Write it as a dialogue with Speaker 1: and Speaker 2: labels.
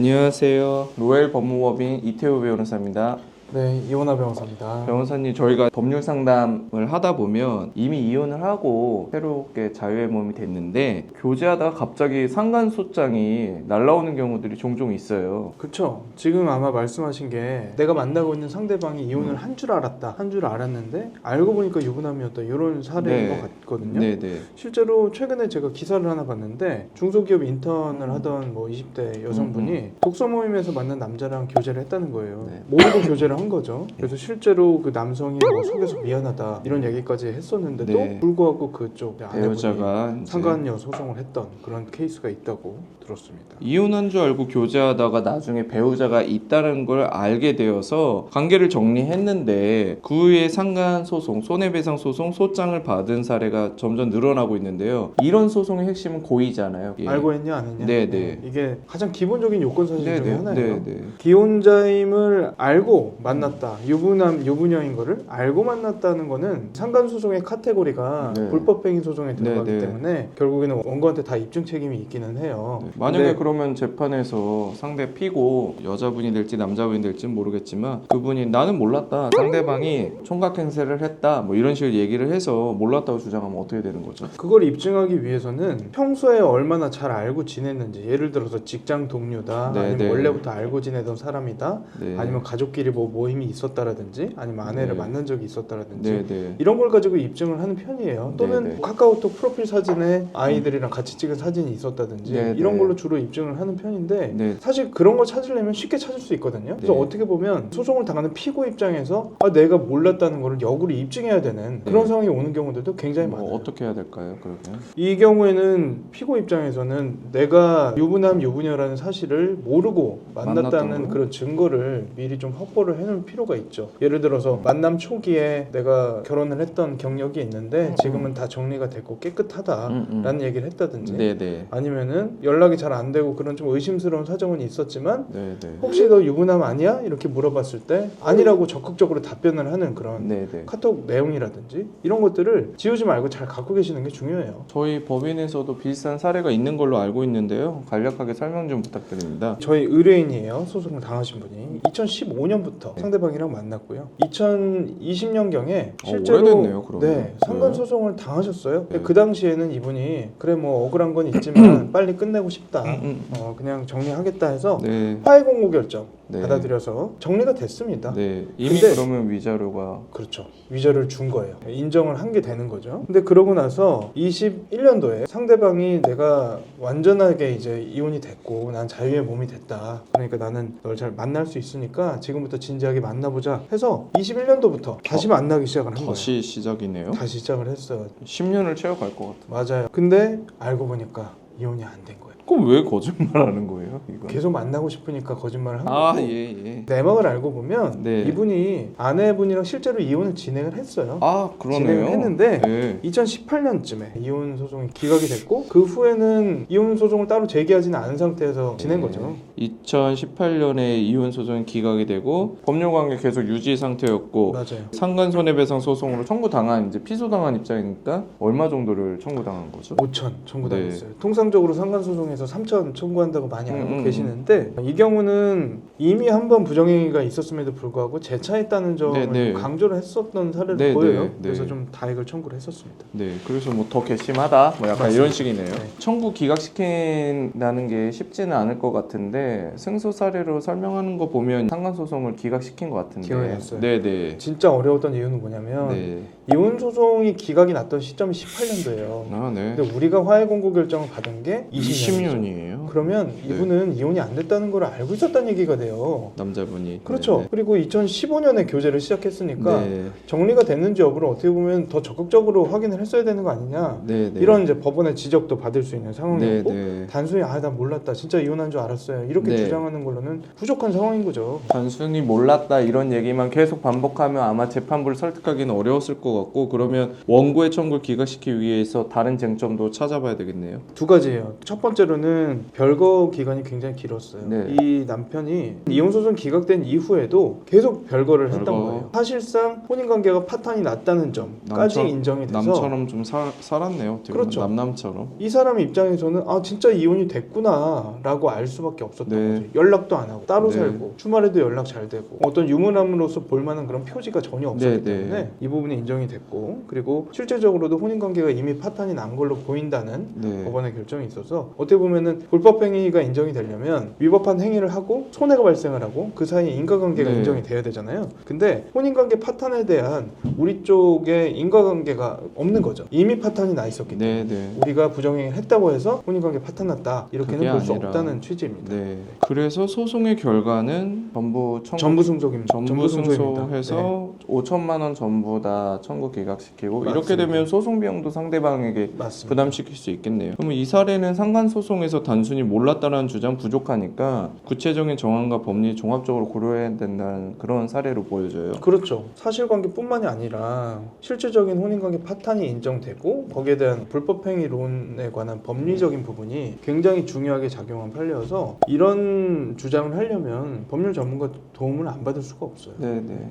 Speaker 1: 안녕하세요. 로엘 법무법인 이태우 변호사입니다.
Speaker 2: 네, 이원하 변호사입니다.
Speaker 1: 변호사님, 저희가 법률 상담을 하다 보면 이미 이혼을 하고 새롭게 자유의 몸이 됐는데 교제하다가 갑자기 상간소장이 날라오는 경우들이 종종 있어요.
Speaker 2: 그쵸. 지금 아마 말씀하신 게 내가 만나고 있는 상대방이 이혼을 한 줄 알았다. 한 줄 알았는데 알고 보니까 유부남이었다. 이런 사례인 것 같거든요.
Speaker 1: 네네.
Speaker 2: 실제로 최근에 제가 기사를 하나 봤는데 중소기업 인턴을 하던 20대 여성분이 독서 모임에서 만난 남자랑 교제를 했다는 거예요.
Speaker 1: 네.
Speaker 2: 모르고 교제를 한 거죠. 그래서 실제로 그 남성이 속여서 미안하다 이런 얘기까지 했었는데도
Speaker 1: 네.
Speaker 2: 불구하고 그쪽
Speaker 1: 배우자가
Speaker 2: 아내분이
Speaker 1: 이제
Speaker 2: 상간녀 소송을 했던 그런 케이스가 있다고 들었습니다.
Speaker 1: 이혼한 줄 알고 교제하다가 나중에 배우자가 있다는 걸 알게 되어서 관계를 정리했는데 그 후에 상간소송, 손해배상소송, 소장을 받은 사례가 점점 늘어나고 있는데요. 이런 소송의 핵심은 고의잖아요. 예.
Speaker 2: 알고 했냐 안 했냐?
Speaker 1: 네네.
Speaker 2: 이게 가장 기본적인 요건 사실 중에
Speaker 1: 네네.
Speaker 2: 하나예요.
Speaker 1: 네네.
Speaker 2: 기혼자임을 알고 만났다. 유부남, 유부녀인 거를 알고 만났다는 거는 상간소송의 카테고리가
Speaker 1: 네.
Speaker 2: 불법행위 소송에 들어가기
Speaker 1: 네네.
Speaker 2: 때문에 결국에는 원고한테 다 입증 책임이 있기는 해요.
Speaker 1: 네. 만약에
Speaker 2: 근데
Speaker 1: 그러면 재판에서 상대 피고 여자분이 될지 남자분이 될지는 모르겠지만 그분이 나는 몰랐다, 상대방이 총각행세를 했다, 뭐 이런 식으로 얘기를 해서 몰랐다고 주장하면 어떻게 되는 거죠?
Speaker 2: 그걸 입증하기 위해서는 평소에 얼마나 잘 알고 지냈는지, 예를 들어서 직장 동료다,
Speaker 1: 네,
Speaker 2: 아니면
Speaker 1: 네.
Speaker 2: 원래부터 알고 지내던 사람이다,
Speaker 1: 네.
Speaker 2: 아니면 가족끼리 모임이 있었다라든지, 아니면 아내를
Speaker 1: 네.
Speaker 2: 만난 적이 있었다라든지,
Speaker 1: 네네.
Speaker 2: 이런 걸 가지고 입증을 하는 편이에요. 또는
Speaker 1: 네네.
Speaker 2: 카카오톡 프로필 사진에 아이들이랑 같이 찍은 사진이 있었다든지
Speaker 1: 네네.
Speaker 2: 이런 걸로 주로 입증을 하는 편인데
Speaker 1: 네.
Speaker 2: 사실 그런 걸 찾으려면 쉽게 찾을 수 있거든요. 그래서
Speaker 1: 네.
Speaker 2: 어떻게 보면 소송을 당하는 피고 입장에서 내가 몰랐다는 거를 역으로 입증해야 되는 그런
Speaker 1: 네.
Speaker 2: 상황이 오는 경우들도 굉장히
Speaker 1: 뭐
Speaker 2: 많아요.
Speaker 1: 어떻게 해야 될까요, 그러면?
Speaker 2: 이 경우에는 피고 입장에서는 내가 유부남 유부녀라는 사실을 모르고
Speaker 1: 만났던
Speaker 2: 만났다는
Speaker 1: 거?
Speaker 2: 그런 증거를 미리 좀 확보를 해놓을 필요가 있죠. 예를 들어서 만남 초기에 내가 결혼을 했던 경력이 있는데 지금은 다 정리가 됐고 깨끗하다라는 얘기를 했다든지,
Speaker 1: 네네.
Speaker 2: 아니면은 연락이 잘 안 되고 그런 좀 의심스러운 사정은 있었지만
Speaker 1: 네네.
Speaker 2: 혹시 너 유부남 아니야? 이렇게 물어봤을 때 아니라고 적극적으로 답변을 하는 그런
Speaker 1: 네네.
Speaker 2: 카톡 내용이라든지 이런 것들을 지우지 말고 잘 갖고 계시는 게 중요해요.
Speaker 1: 저희 법인에서도 비슷한 사례가 있는 걸로 알고 있는데요. 간략하게 설명 좀 부탁드립니다.
Speaker 2: 저희 의뢰인이에요. 소송을 당하신 분이 2015년부터 상대방이랑 만났고요. 2020년경에 실제로
Speaker 1: 오래됐네요, 그러면.
Speaker 2: 네, 상간 소송을 당하셨어요.
Speaker 1: 네.
Speaker 2: 그 당시에는 이분이 그래 뭐 억울한 건 있지만 빨리 끝내고 싶다. 그냥 정리하겠다 해서
Speaker 1: 네.
Speaker 2: 화해 공고 결정
Speaker 1: 네.
Speaker 2: 받아들여서 정리가 됐습니다.
Speaker 1: 네. 이미
Speaker 2: 근데-
Speaker 1: 그러면 위자료가
Speaker 2: 그렇죠. 위자료를 준 거예요. 인정을 한 게 되는 거죠. 근데 그러고 나서 21년도에 상대방이 내가 완전하게 이제 이혼이 됐고 난 자유의 몸이 됐다. 그러니까 나는 널 잘 만날 수 있으니까 지금부터 진지하게 만나보자 해서 21년도부터 다시 만나기 시작을 한 거예요.
Speaker 1: 다시 시작이네요.
Speaker 2: 다시 시작을 했어요.
Speaker 1: 10년을 채워갈 것 같아요.
Speaker 2: 맞아요. 근데 알고 보니까 이혼이 안 된 거예요.
Speaker 1: 그럼 왜 거짓말하는 거예요, 이거?
Speaker 2: 계속 만나고 싶으니까 거짓말을 한 거고.
Speaker 1: 아, 예, 예.
Speaker 2: 내막을 알고 보면
Speaker 1: 네.
Speaker 2: 이분이 아내분이랑 실제로 이혼을 진행을 했어요.
Speaker 1: 아, 그러네요.
Speaker 2: 진행을 했는데
Speaker 1: 네.
Speaker 2: 2018년쯤에 이혼 소송이 기각이 됐고 그 후에는 이혼 소송을 따로 제기하지는 않은 상태에서 지낸 거죠.
Speaker 1: 2018년에 이혼 소송이 기각이 되고 법률 관계 계속 유지 상태였고
Speaker 2: 맞아요.
Speaker 1: 상간 손해배상 소송으로 청구당한 이제 피소당한 입장이니까 얼마 정도를 청구당한 거죠?
Speaker 2: 5천 청구당했어요.
Speaker 1: 네.
Speaker 2: 통상적으로 상간소송에서 3천 청구한다고 많이 알고
Speaker 1: 계시는데
Speaker 2: 이 경우는 이미 한 번 부정행위가 있었음에도 불구하고 재차했다는 점을
Speaker 1: 네, 네.
Speaker 2: 강조를 했었던 사례를
Speaker 1: 네,
Speaker 2: 보여요.
Speaker 1: 네,
Speaker 2: 그래서
Speaker 1: 네.
Speaker 2: 좀 다액을 청구를 했었습니다.
Speaker 1: 네, 그래서 뭐 더 괘씸하다, 뭐 약간
Speaker 2: 맞습니다.
Speaker 1: 이런 식이네요.
Speaker 2: 네.
Speaker 1: 청구 기각시킨다는 게 쉽지는 않을 것 같은데 승소 사례로 설명하는 거 보면 상간 소송을 기각시킨 것 같은데.
Speaker 2: 기각했어요.
Speaker 1: 네, 네.
Speaker 2: 진짜 어려웠던 이유는 뭐냐면
Speaker 1: 네.
Speaker 2: 이혼 소송이 기각이 났던 시점이 18년도예요.
Speaker 1: 아, 네.
Speaker 2: 근데 우리가 화해 공고 결정을 받은 게 20년이죠.
Speaker 1: 20년이에요.
Speaker 2: 그러면
Speaker 1: 네.
Speaker 2: 이분은 이혼이 안 됐다는 걸 알고 있었다는 얘기가 돼요.
Speaker 1: 남자분이.
Speaker 2: 그렇죠.
Speaker 1: 네,
Speaker 2: 그리고 2015년에 교제를 시작했으니까
Speaker 1: 네.
Speaker 2: 정리가 됐는지 여부를 어떻게 보면 더 적극적으로 확인을 했어야 되는 거 아니냐.
Speaker 1: 네, 네.
Speaker 2: 이런 이제 법원의 지적도 받을 수 있는
Speaker 1: 네,
Speaker 2: 상황이었고
Speaker 1: 네.
Speaker 2: 단순히 나 몰랐다. 진짜 이혼한 줄 알았어요. 이렇게
Speaker 1: 네.
Speaker 2: 주장하는 걸로는 부족한 상황인 거죠.
Speaker 1: 단순히 몰랐다 이런 얘기만 계속 반복하면 아마 재판부를 설득하기는 어려웠을 것 같고 그러면 원고의 청구를 기각시키기 위해서 다른 쟁점도 찾아봐야 되겠네요.
Speaker 2: 두 가지예요. 첫 번째로는 별거 기간이 굉장히 길었어요.
Speaker 1: 네.
Speaker 2: 이 남편이 이혼 소송 기각된 이후에도 계속 별거를 했던
Speaker 1: 별거.
Speaker 2: 거예요. 사실상 혼인 관계가 파탄이 났다는 점까지 인정이 돼서
Speaker 1: 남처럼 좀 살았네요. 어떻게 보면.
Speaker 2: 그렇죠.
Speaker 1: 남처럼.
Speaker 2: 이 사람 입장에서는 아 진짜 이혼이 됐구나라고 알 수밖에 없었던
Speaker 1: 네.
Speaker 2: 거죠. 연락도 안 하고 따로
Speaker 1: 네.
Speaker 2: 살고 주말에도 연락 잘 되고 어떤 유부남으로서 볼만한 그런 표지가 전혀 없었기
Speaker 1: 네, 네.
Speaker 2: 때문에 이 부분이 인정이 됐고 그리고 실제적으로도 혼인관계가 이미 파탄이 난 걸로 보인다는
Speaker 1: 네.
Speaker 2: 법원의 결정이 있어서 어떻게 보면은 불법행위가 인정이 되려면 위법한 행위를 하고 손해가 발생을 하고 그 사이에 인과관계가
Speaker 1: 네.
Speaker 2: 인정이 돼야 되잖아요. 근데 혼인관계 파탄에 대한 우리 쪽에 인과관계가 없는 거죠. 이미 파탄이 나 있었기 때문에
Speaker 1: 네, 네.
Speaker 2: 우리가 부정행위를 했다고 해서 혼인관계 파탄났다 이렇게는
Speaker 1: 그게
Speaker 2: 볼 수
Speaker 1: 아니라.
Speaker 2: 없다는 취지입니다.
Speaker 1: 네. 그래서 소송의 결과는 전부
Speaker 2: 전부 승소입니다.
Speaker 1: 전부
Speaker 2: 승소입니다.
Speaker 1: 승소해서
Speaker 2: 네.
Speaker 1: 5천만 원 전부 다 청구 기각시키고 이렇게
Speaker 2: 맞습니다.
Speaker 1: 되면 소송 비용도 상대방에게
Speaker 2: 맞습니다.
Speaker 1: 부담시킬 수 있겠네요. 그러면 이 사례는 상간 소송에서 단순히 몰랐다라는 주장 부족하니까 구체적인 정황과 법리 종합적으로 고려해야 된다는 그런 사례로 보여져요.
Speaker 2: 그렇죠. 사실관계뿐만이 아니라 실질적인 혼인관계 파탄이 인정되고 거기에 대한 불법행위론에 관한 법리적인 부분이 굉장히 중요하게 작용한 판례여서 이런 주장을 하려면 법률 전문가 도움을 안 받을 수가 없어요.
Speaker 1: 네, 네.